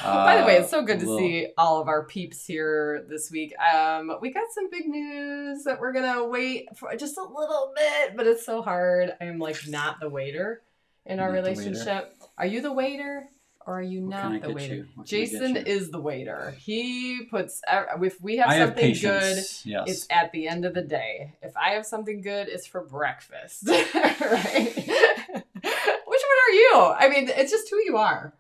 By the way, it's so good to see all of our peeps here this week. We got some big news that we're gonna wait for just a little bit, but it's so hard. I'm like not the waiter in our relationship. Are you the waiter? Or are you not the waiter? Jason is the waiter. He puts, if we have something good, it's at the end of the day. If I have something good, it's for breakfast. Right? Which one are you? I mean, it's just who you are.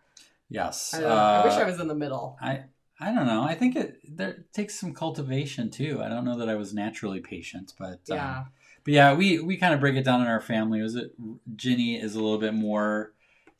Yes. I wish I was in the middle. I don't know. I think it takes some cultivation too. I don't know that I was naturally patient, but yeah. But yeah, we kind of break it down in our family. Was it Ginny is a little bit more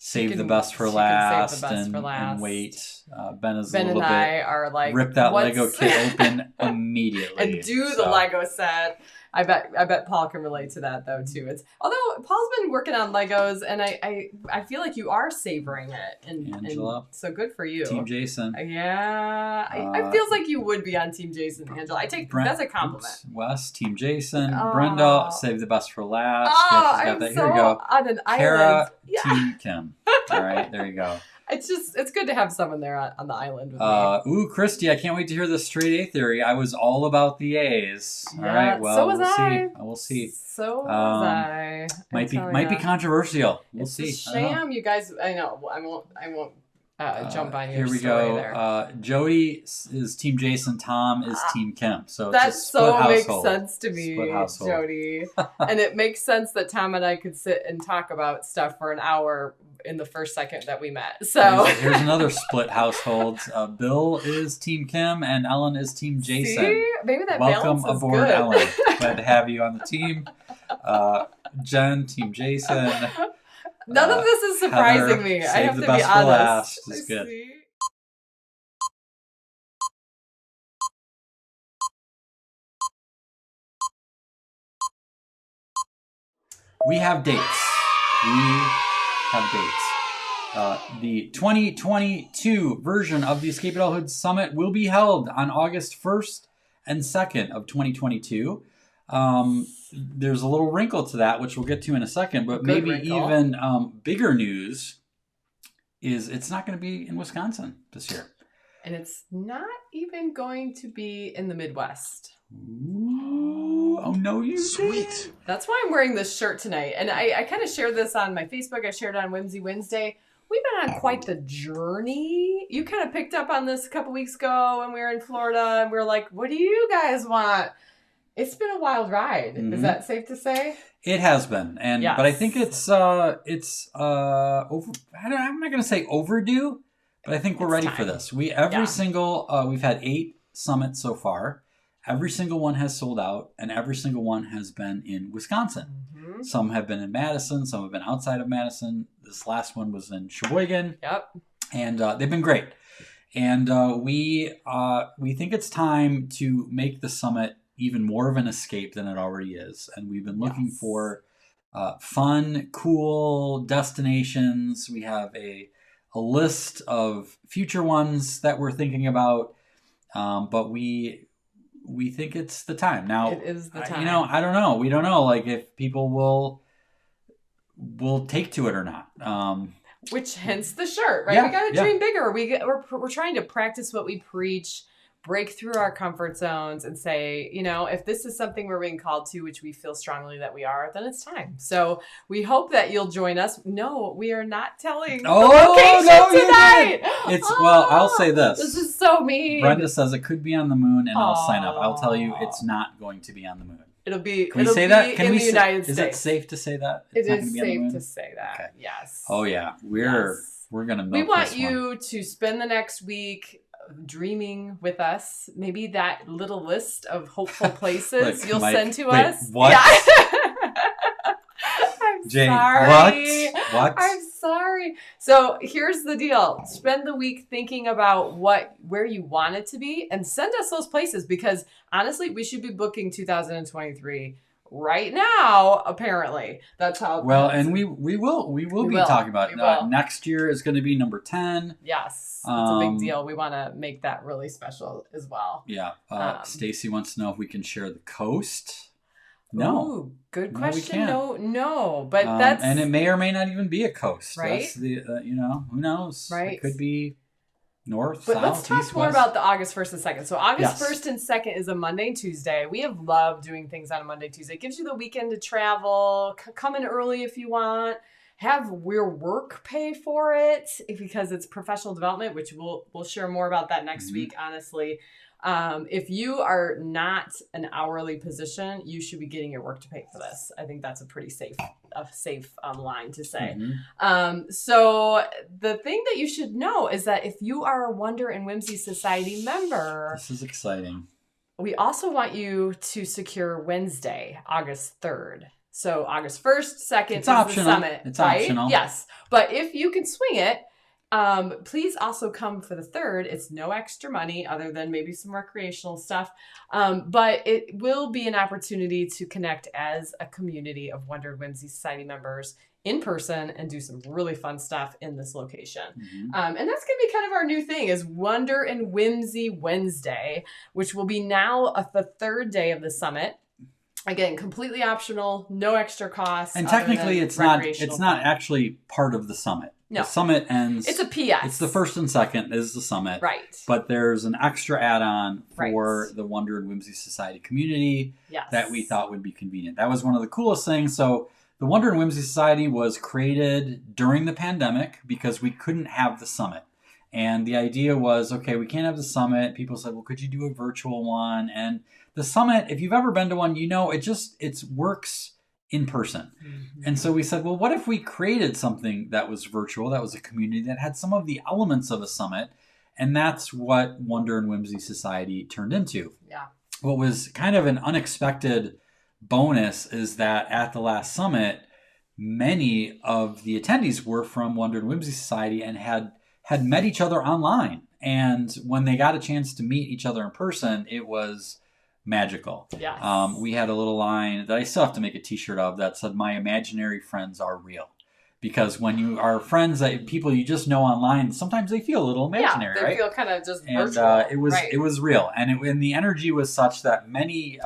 save the best for last and wait. Ben is a little bit. Are like, rip that Lego kit open immediately and do the Lego set. I bet Paul can relate to that though too. Although Paul's been working on Legos, and I feel like you are savoring it. And Angela, and so good for you, Team Jason. Yeah, I feels like you would be on Team Jason, Angela. I take that's a compliment. Wes, Team Jason. Brenda, save the best for last. I'm so here we go. On an Kara, island. Team Kim. All right, there you go. It's good to have someone there on the island with me. Ooh, Christy, I can't wait to hear the straight A theory. I was all about the A's. All right, well, so was I. We'll see. So was I. Might be controversial. We'll see. It's a sham, you guys. I know. I won't jump on your Here we go. There. Jody is Team Jason. Tom is Team Kim. So that so makes sense to me, Jody. And it makes sense that Tom and I could sit and talk about stuff for an hour in the first second that we met. So here's another split household. Bill is Team Kim and Ellen is Team Jason. See? Maybe that Welcome balance is aboard, good. Ellen. Glad to have you on the team. Jen, Team Jason. None of this is surprising Heather, me. I save have the to best be for honest. last. It's good. See? We have dates. The 2022 version of the Escape Adulthood Summit will be held on August 1st and 2nd of 2022. There's a little wrinkle to that, which we'll get to in a second, but maybe even bigger news is it's not going to be in Wisconsin this year. And it's not even going to be in the Midwest. Ooh, oh, no, you Sweet. That's why I'm wearing this shirt tonight. And I kind of shared this on my Facebook. I shared it on Whimsy Wednesday. We've been on quite the journey. You kind of picked up on this a couple weeks ago when we were in Florida. And we were like, what do you guys want? It's been a wild ride. Mm-hmm. Is that safe to say? It has been. And yes. But I think it's over. I'm not going to say overdue, but I think we're ready for this. We've had 8 summits so far. Every single one has sold out, and every single one has been in Wisconsin. Mm-hmm. Some have been in Madison, some have been outside of Madison. This last one was in Sheboygan. Yep. And they've been great. And we think it's time to make the summit even more of an escape than it already is. And we've been looking for fun, cool destinations. We have a list of future ones that we're thinking about, but we think it's the time. Now, it is the time. I don't know. We don't know like if people will take to it or not. Which hence the shirt, right? Yeah, we got to dream bigger. We're trying to practice what we preach, break through our comfort zones and say, if this is something we're being called to, which we feel strongly that we are, then it's time. So we hope that you'll join us. No, we are not telling the location tonight. Well, I'll say this. This is so mean. Brenda says it could be on the moon and I'll sign up. I'll tell you it's not going to be on the moon. Can we say that? In the United States. Is it safe to say that? It is safe to say that. Okay. Yes. Oh yeah. We're going to milk this one. We want you to spend the next week dreaming with us. Maybe that little list of hopeful places you'll send to us. What? Yeah. I'm Jane, sorry. What? I'm sorry. So here's the deal. Spend the week thinking about where you want it to be and send us those places because honestly, we should be booking 2023 right now, apparently. That's how it well, goes. and we will be talking about it. Next year is going to be number 10. Yes. It's a big deal. We want to make that really special as well. Yeah. Stacy wants to know if we can share the coast. No. Ooh, good question. No, but that's... And it may or may not even be a coast. Right? That's the, who knows? Right. It could be North, but south, let's talk east, more west. about the August 1st and 2nd. So August Yes. 1st and 2nd is a Monday and Tuesday. We have loved doing things on a Monday, Tuesday. It gives you the weekend to travel, come in early if you want, have your work pay for it because it's professional development, which we'll share more about that next week, honestly. If you are not an hourly position, you should be getting your work to pay for this. I think that's a pretty safe line to say. So the thing that you should know is that if you are a Wonder and Whimsy Society member, This is exciting. we also want you to secure Wednesday, August 3rd. So August 1st, 2nd is optional. the summit. It's right? optional. Yes. But if you can swing it, please also come for the 3rd. It's no extra money other than maybe some recreational stuff. But it will be an opportunity to connect as a community of Wonder and Whimsy Society members in person and do some really fun stuff in this location. And that's going to be kind of our new thing is Wonder and Whimsy Wednesday, which will be now the 3rd day of the summit. Again, completely optional, no extra cost. And technically it's not actually part of the summit. No. The summit ends. It's a PS. It's the 1st and 2nd is the summit. Right. But there's an extra add-on for the Wonder and Whimsy Society community that we thought would be convenient. That was one of the coolest things. So the Wonder and Whimsy Society was created during the pandemic because we couldn't have the summit. And the idea was, okay, we can't have the summit. People said, well, could you do a virtual one? And the summit, if you've ever been to one, you know, it works in person. And so we said, well, what if we created something that was virtual, that was a community that had some of the elements of a summit? And that's what Wonder and Whimsy Society turned into. Yeah. What was kind of an unexpected bonus is that at the last summit, many of the attendees were from Wonder and Whimsy Society and had met each other online. And when they got a chance to meet each other in person, it was magical. Yes. We had a little line that I still have to make a t-shirt of that said, "My imaginary friends are real." Because when you are friends, people you just know online, sometimes they feel a little imaginary, they right? feel kind of just and, virtual. It was real. And the energy was such that many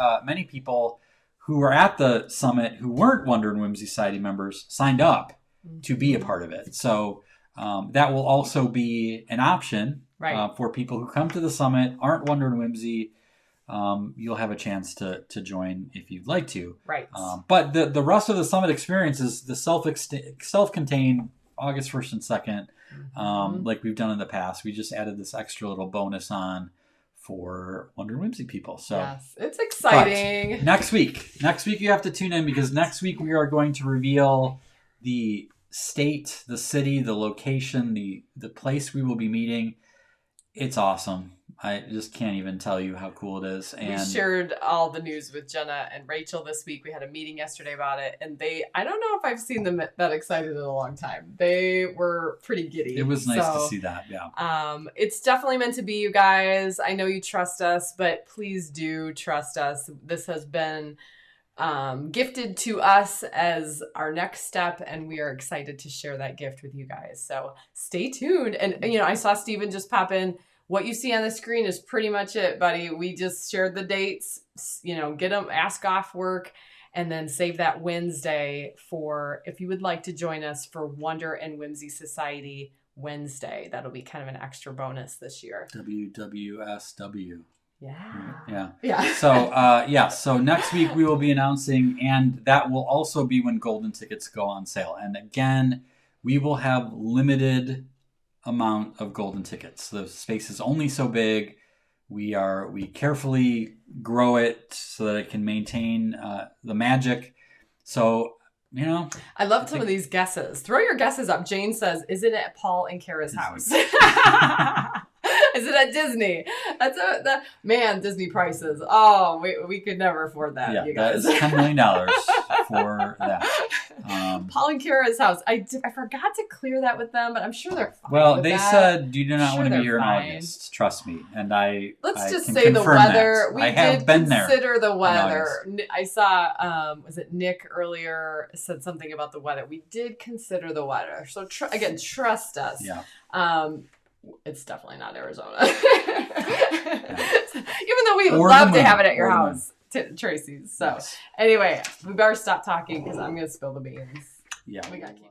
people who were at the summit who weren't Wonder and Whimsy Society members signed up to be a part of it. So that will also be an option for people who come to the summit, aren't Wonder and Whimsy. You'll have a chance to join if you'd like to. Right. But the rest of the summit experience is the self-contained August 1st and 2nd, like we've done in the past. We just added this extra little bonus on for Wonder and Whimsy people. So yes, it's exciting. But next week you have to tune in because next week we are going to reveal the state, the city, the location, the place we will be meeting. It's awesome. I just can't even tell you how cool it is. And we shared all the news with Jenna and Rachel this week. We had a meeting yesterday about it, and I don't know if I've seen them that excited in a long time. They were pretty giddy. It was nice to see that, yeah. It's definitely meant to be, you guys. I know you trust us, but please do trust us. This has been gifted to us as our next step, and we are excited to share that gift with you guys. So stay tuned. And, I saw Steven just pop in. What you see on the screen is pretty much it, buddy. We just shared the dates, get them, ask off work, and then save that Wednesday for if you would like to join us for Wonder and Whimsy Society Wednesday. That'll be kind of an extra bonus this year. WWSW. Yeah. So next week we will be announcing, and that will also be when golden tickets go on sale. And again, we will have limited amount of golden tickets. The space is only so big. We carefully grow it so that it can maintain the magic. So, I love some of these guesses. Throw your guesses up. Jane says, is it at Paul and Kara's house? Is it at Disney? That's Disney prices. Oh, we could never afford that. Yeah, you guys. that is $10 million for that. Paul and Kara's house. I forgot to clear that with them, but I'm sure they're fine. Well, they said you do not sure want to be here fine. in August. Trust me, and Let's just can say the weather. That. We I have did been there consider the weather. I saw, was it Nick earlier said something about the weather? We did consider the weather. So again, trust us. Yeah. It's definitely not Arizona. Even though we love to have it at your house, Tracy's. So anyway, we better stop talking because I'm going to spill the beans. Yeah. We got to keep